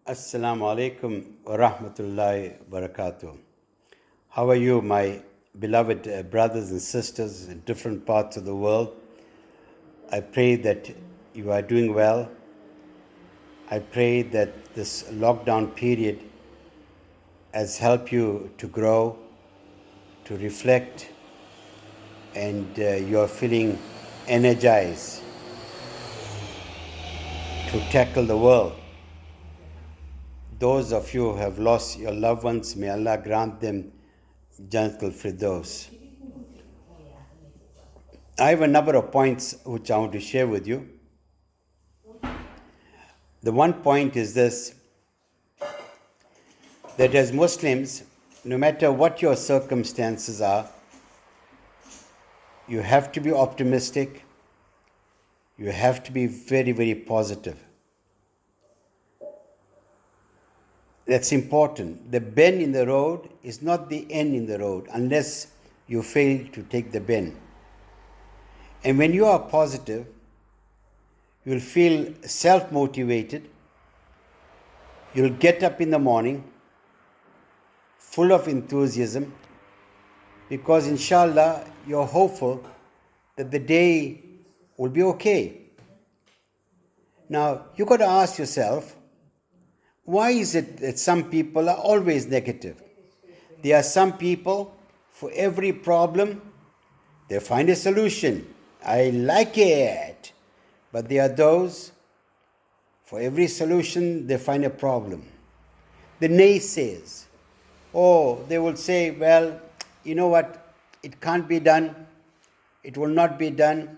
Assalamu alaikum wa rahmatullahi wa barakatuh. How are you, my beloved brothers and sisters in different parts of the world? I pray that you are doing well. I pray that this lockdown period has helped you to grow, to reflect, and you are feeling energized to tackle the world. Those of you who have lost your loved ones, may Allah grant them Jannatul Firdaus. I have a number of points which I want to share with you. The one point is this, that as Muslims, no matter what your circumstances are, you have to be optimistic, you have to be very, very positive. That's important. The bend in the road is not the end in the road unless you fail to take the bend. And when you are positive, you'll feel self-motivated. You'll get up in the morning full of enthusiasm because inshallah you're hopeful that the day will be okay. Now, you've got to ask yourself, why is it that some people are always negative? There are some people, for every problem, they find a solution. I like it. But there are those, for every solution, they find a problem. The naysayers. Oh, they will say, well, you know what? It can't be done. It will not be done.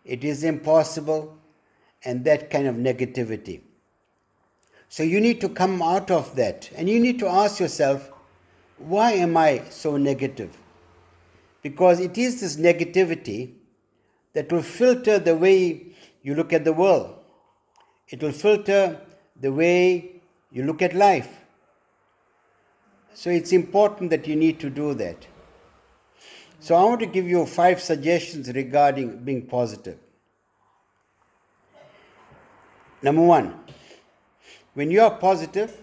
It is impossible. And that kind of negativity. So you need to come out of that and you need to ask yourself, why am I so negative? Because it is this negativity that will filter the way you look at the world. It will filter the way you look at life. So it's important that you need to do that. So I want to give you 5 suggestions regarding being positive. Number 1. When you are positive,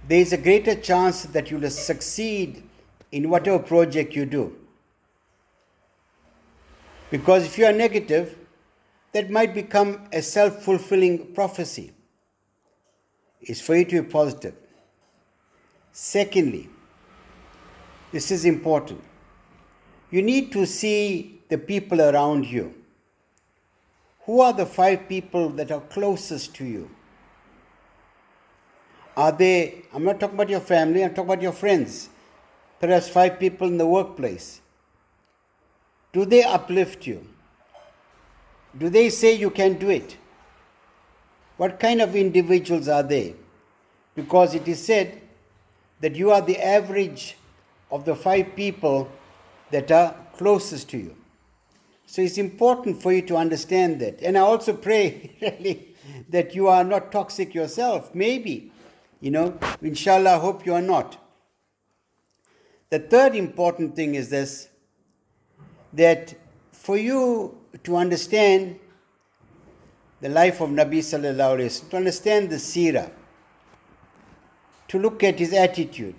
there is a greater chance that you will succeed in whatever project you do. Because if you are negative, that might become a self-fulfilling prophecy. It's for you to be positive. Secondly, this is important. You need to see the people around you. Who are the 5 people that are closest to you? Are they, I'm not talking about your family, I'm talking about your friends. Perhaps 5 people in the workplace. Do they uplift you? Do they say you can do it? What kind of individuals are they? Because it is said that you are the average of the 5 people that are closest to you. So it's important for you to understand that. And I also pray really that you are not toxic yourself. Maybe, inshallah, I hope you are not. The third important thing is this, that for you to understand the life of Nabi Sallallahu Alaihi Wasallam, to understand the seerah, to look at his attitude,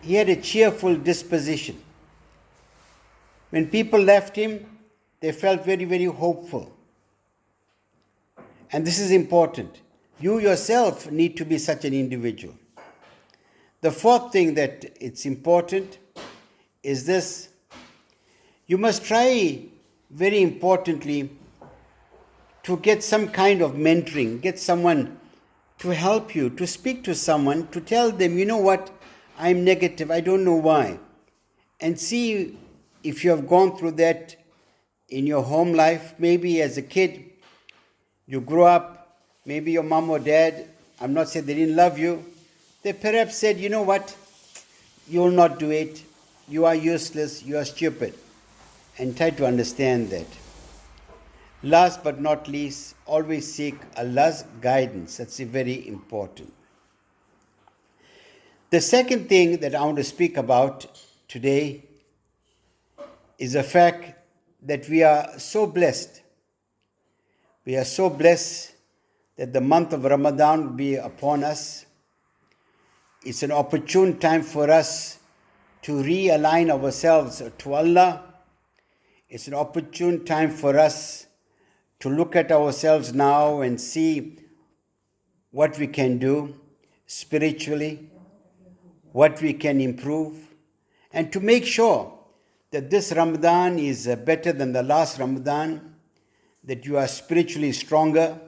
he had a cheerful disposition. When people left him, they felt very, very hopeful. And this is important. You yourself need to be such an individual. The fourth thing that it's important is this. You must try, very importantly, to get some kind of mentoring, get someone to help you, to speak to someone, to tell them, you know what, I'm negative, I don't know why. And see if you have gone through that in your home life. Maybe as a kid, you grew up, maybe your mom or dad, I'm not saying they didn't love you, they perhaps said, you know what, you will not do it, you are useless, you are stupid. And try to understand that. Last but not least, always seek Allah's guidance. That's very important. The second thing that I want to speak about today is the fact that we are so blessed. We are so blessed that the month of Ramadan will be upon us. It's an opportune time for us to realign ourselves to Allah. It's an opportune time for us to look at ourselves now and see what we can do spiritually, what we can improve, and to make sure that this Ramadan is better than the last Ramadan, that you are spiritually stronger,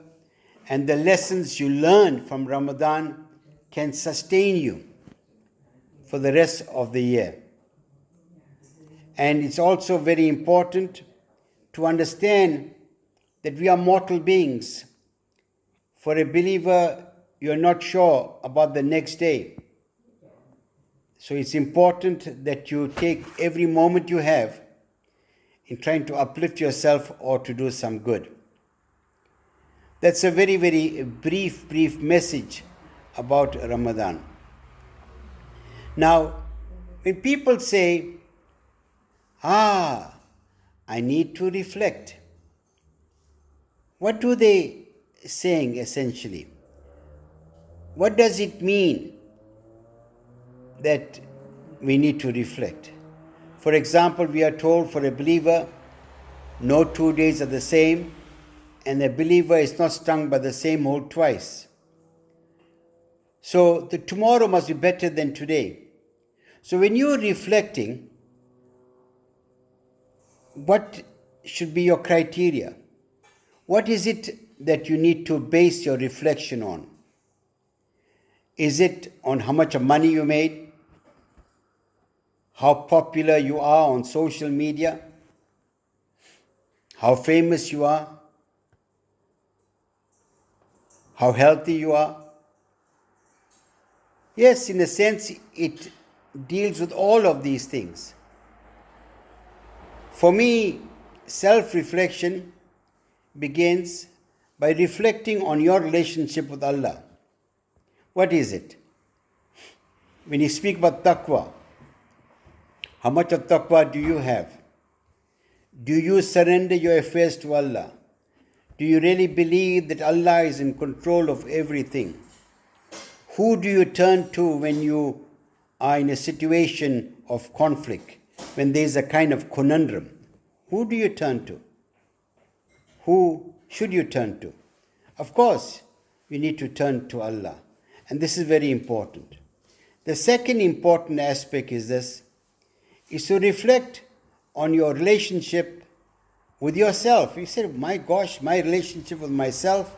and the lessons you learn from Ramadan can sustain you for the rest of the year. And it's also very important to understand that we are mortal beings. For a believer, you're not sure about the next day. So it's important that you take every moment you have in trying to uplift yourself or to do some good. That's a very, very brief message about Ramadan. Now, when people say, I need to reflect, what do they saying essentially? What does it mean that we need to reflect? For example, we are told for a believer, no 2 days are the same, and a believer is not stung by the same hole twice. So the tomorrow must be better than today. So when you're reflecting, what should be your criteria? What is it that you need to base your reflection on? Is it on how much money you made? How popular you are on social media? How famous you are? How healthy you are? Yes, in a sense, it deals with all of these things. For me, self-reflection begins by reflecting on your relationship with Allah. What is it? When you speak about taqwa, how much of taqwa do you have? Do you surrender your affairs to Allah? Do you really believe that Allah is in control of everything? Who do you turn to when you are in a situation of conflict, when there is a kind of conundrum? Who do you turn to? Who should you turn to? Of course, we need to turn to Allah. And this is very important. The second important aspect is this, is to reflect on your relationship with yourself. You say, my gosh, my relationship with myself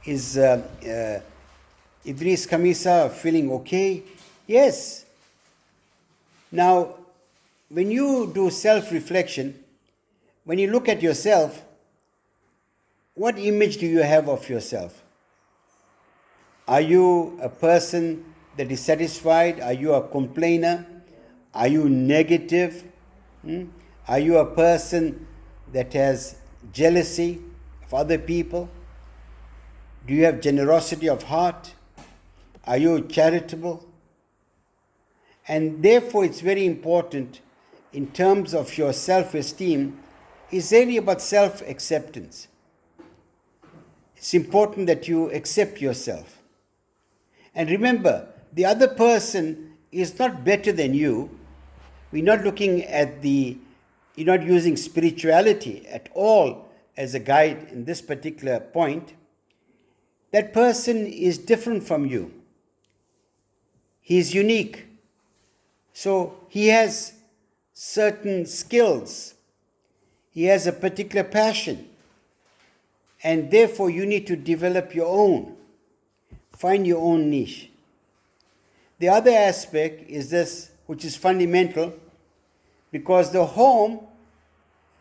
is Idris Khamissa feeling okay? Yes. Now, when you do self-reflection, when you look at yourself, what image do you have of yourself? Are you a person that is satisfied? Are you a complainer? Are you negative? Are you a person that has jealousy of other people? Do you have generosity of heart? Are you charitable? And therefore it's very important in terms of your self-esteem, is really about self-acceptance. It's important that you accept yourself. And remember, the other person is not better than you. We're not looking at you're not using spirituality at all as a guide in this particular point. That person is different from you. He is unique. So he has certain skills. He has a particular passion. And therefore you need to develop your own. Find your own niche. The other aspect is this, which is fundamental, because the home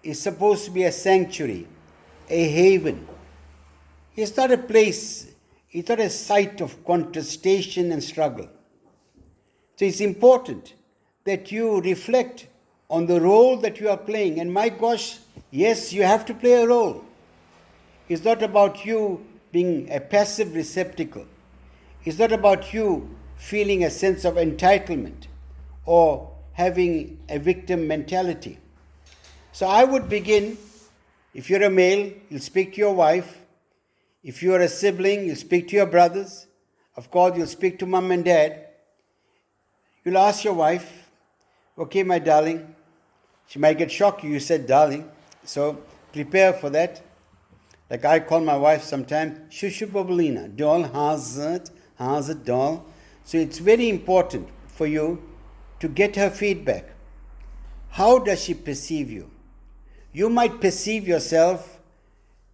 is supposed to be a sanctuary, a haven. It's not a place, it's not a site of contestation and struggle. So it's important that you reflect on the role that you are playing. And my gosh, yes, you have to play a role. It's not about you being a passive receptacle. It's not about you feeling a sense of entitlement or having a victim mentality. So I would begin, if you're a male, you'll speak to your wife, If you are a sibling, you speak to your brothers. Of course, you'll speak to mom and dad. You'll ask your wife, okay, my darling. She might get shocked you said darling. So prepare for that. Like I call my wife sometimes, Shushu Babalina, doll, how's it, doll? So it's very important for you to get her feedback. How does she perceive you? You might perceive yourself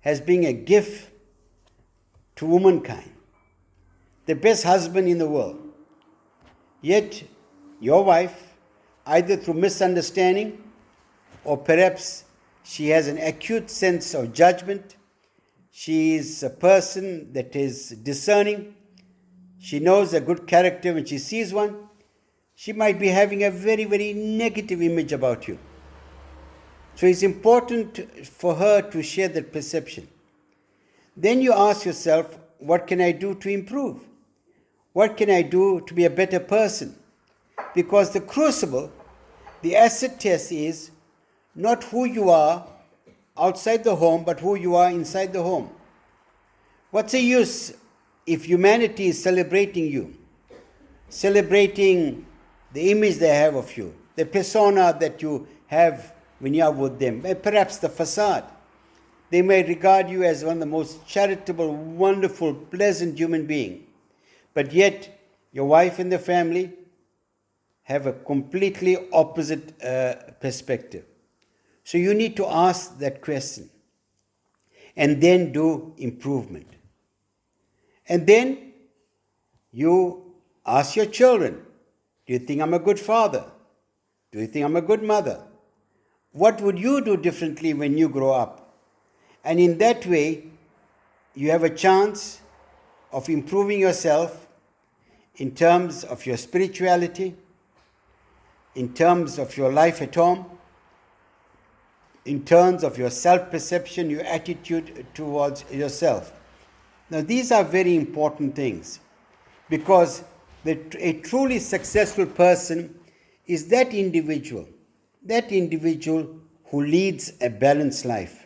as being a gift to womankind, the best husband in the world. Yet your wife, either through misunderstanding or perhaps she has an acute sense of judgment, she is a person that is discerning, she knows a good character when she sees one, she might be having a very, very negative image about you. So it's important for her to share that perception. Then you ask yourself, what can I do to improve? What can I do to be a better person? Because the crucible, the acid test is not who you are outside the home, but who you are inside the home. What's the use if humanity is celebrating you, celebrating the image they have of you, the persona that you have when you are with them, perhaps the facade. They may regard you as one of the most charitable, wonderful, pleasant human being, but yet your wife and the family have a completely opposite perspective. So you need to ask that question and then do improvement. And then you ask your children, do you think I'm a good father? Do you think I'm a good mother? What would you do differently when you grow up? And in that way, you have a chance of improving yourself in terms of your spirituality, in terms of your life at home, in terms of your self-perception, your attitude towards yourself. Now, these are very important things because a truly successful person is that individual who leads a balanced life,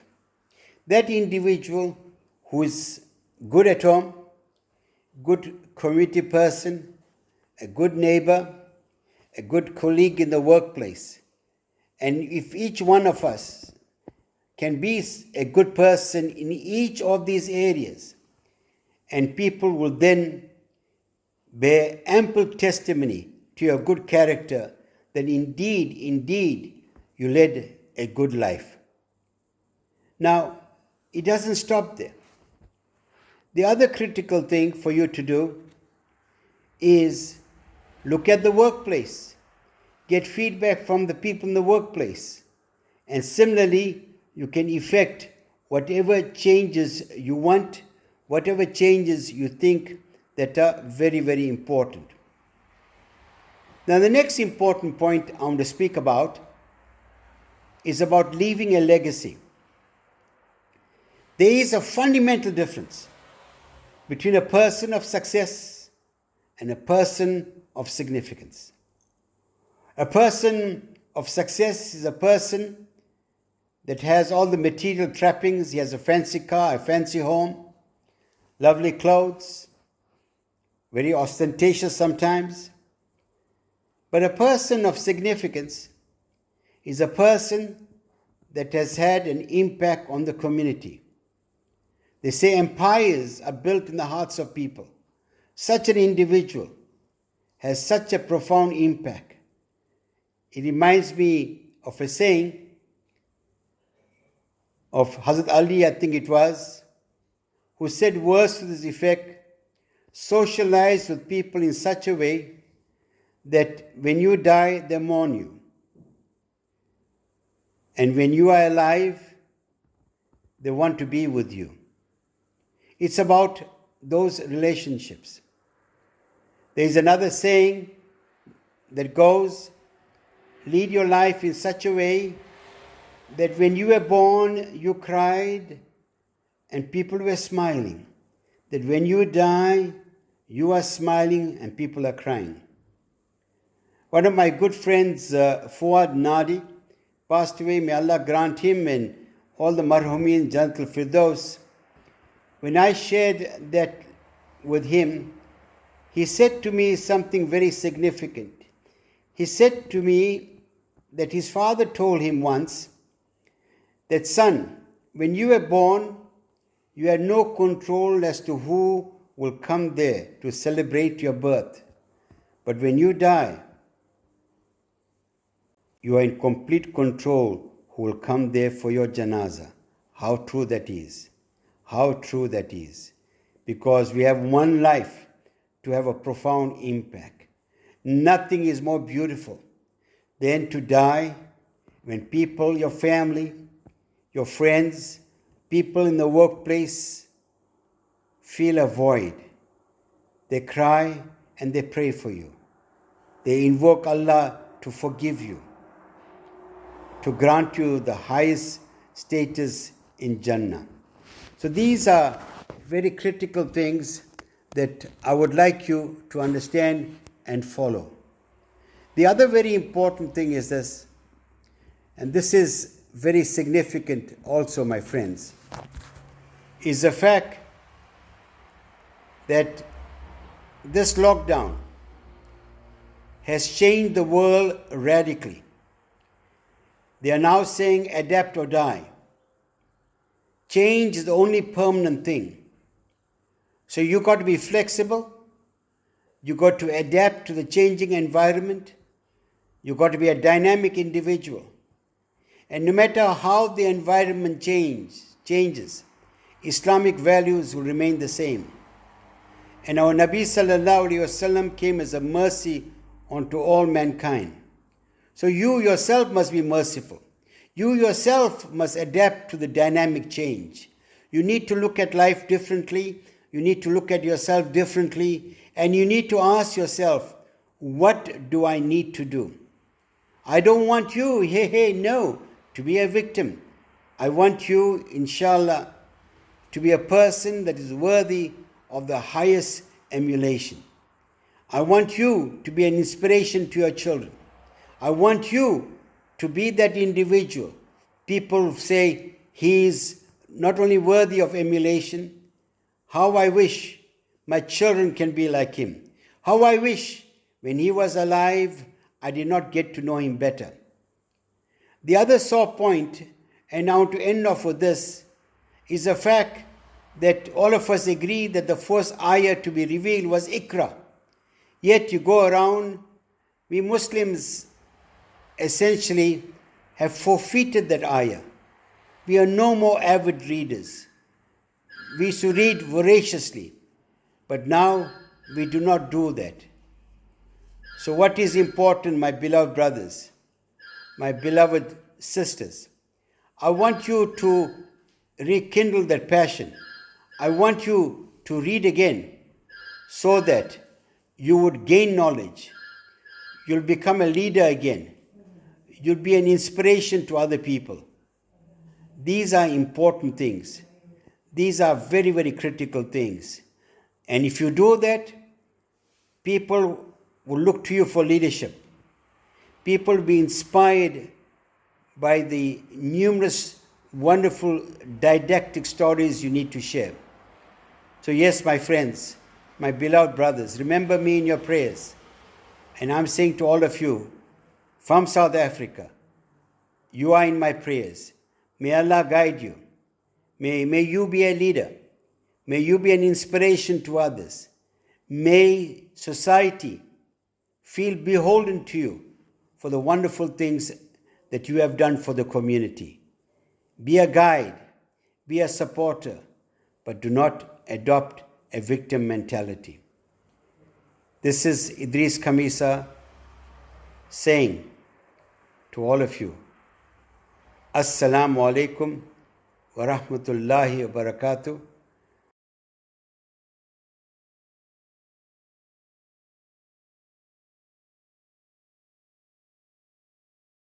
that individual who is good at home, good community person, a good neighbor, a good colleague in the workplace. And if each one of us can be a good person in each of these areas, and people will then bear ample testimony to your good character, then indeed, you led a good life. Now, it doesn't stop there. The other critical thing for you to do is look at the workplace, get feedback from the people in the workplace, and similarly, you can effect whatever changes you want, whatever changes you think that are very, very important. Now, the next important point I want to speak about is about leaving a legacy. There is a fundamental difference between a person of success and a person of significance. A person of success is a person that has all the material trappings. He has a fancy car, a fancy home, lovely clothes, very ostentatious sometimes. But a person of significance is a person that has had an impact on the community. They say empires are built in the hearts of people. Such an individual has such a profound impact. It reminds me of a saying of Hazrat Ali, I think it was, who said words to this effect: socialize with people in such a way that when you die, they mourn you. And when you are alive, they want to be with you. It's about those relationships. There is another saying that goes, lead your life in such a way that when you were born, you cried and people were smiling. That when you die, you are smiling and people are crying. One of my good friends, Fuad Nadi, passed away. May Allah grant him and all the marhumin Jannatul Firdaus. when I shared that with him, he said to me something very significant. He said to me that his father told him once that, son, when you were born, you had no control as to who will come there to celebrate your birth. But when you die, you are in complete control who will come there for your janazah. How true that is. How true that is. Because we have one life to have a profound impact. Nothing is more beautiful than to die when people, your family, your friends, people in the workplace feel a void. They cry and they pray for you. They invoke Allah to forgive you, to grant you the highest status in Jannah. So these are very critical things that I would like you to understand and follow. The other very important thing is this, and this is very significant also, my friends, is the fact that this lockdown has changed the world radically. They are now saying adapt or die. Change is the only permanent thing. So you got to be flexible. You got to adapt to the changing environment. You got to be a dynamic individual. And no matter how the environment changes, Islamic values will remain the same. And our Nabi sallallahu alaihi wasallam came as a mercy unto all mankind. So you yourself must be merciful. You yourself must adapt to the dynamic change. You need to look at life differently. You need to look at yourself differently. And you need to ask yourself, what do I need to do? I don't want you, no, to be a victim. I want you, inshallah, to be a person that is worthy of the highest emulation. I want you to be an inspiration to your children. I want you to be that individual. People say he is not only worthy of emulation, how I wish my children can be like him. How I wish when he was alive, I did not get to know him better. The other sore point, and now to end off with this, is the fact that all of us agree that the first ayah to be revealed was Iqra. Yet you go around, we Muslims essentially have forfeited that ayah. We are no more avid readers. We used to read voraciously, but now we do not do that. So what is important, my beloved brothers, my beloved sisters? I want you to rekindle that passion. I want you to read again so that you would gain knowledge. You'll become a leader again. You'll be an inspiration to other people. These are important things. These are very, very critical things. And if you do that, people will look to you for leadership. People will be inspired by the numerous wonderful didactic stories you need to share. So yes, my friends, my beloved brothers, remember me in your prayers. And I'm saying to all of you from South Africa, you are in my prayers. May Allah guide you. May you be a leader. May you be an inspiration to others. May society feel beholden to you for the wonderful things that you have done for the community. Be a guide, be a supporter, but do not adopt a victim mentality. This is Idris Khamissa saying to all of you, Assalamu alaikum wa rahmatullahi wa barakatuh.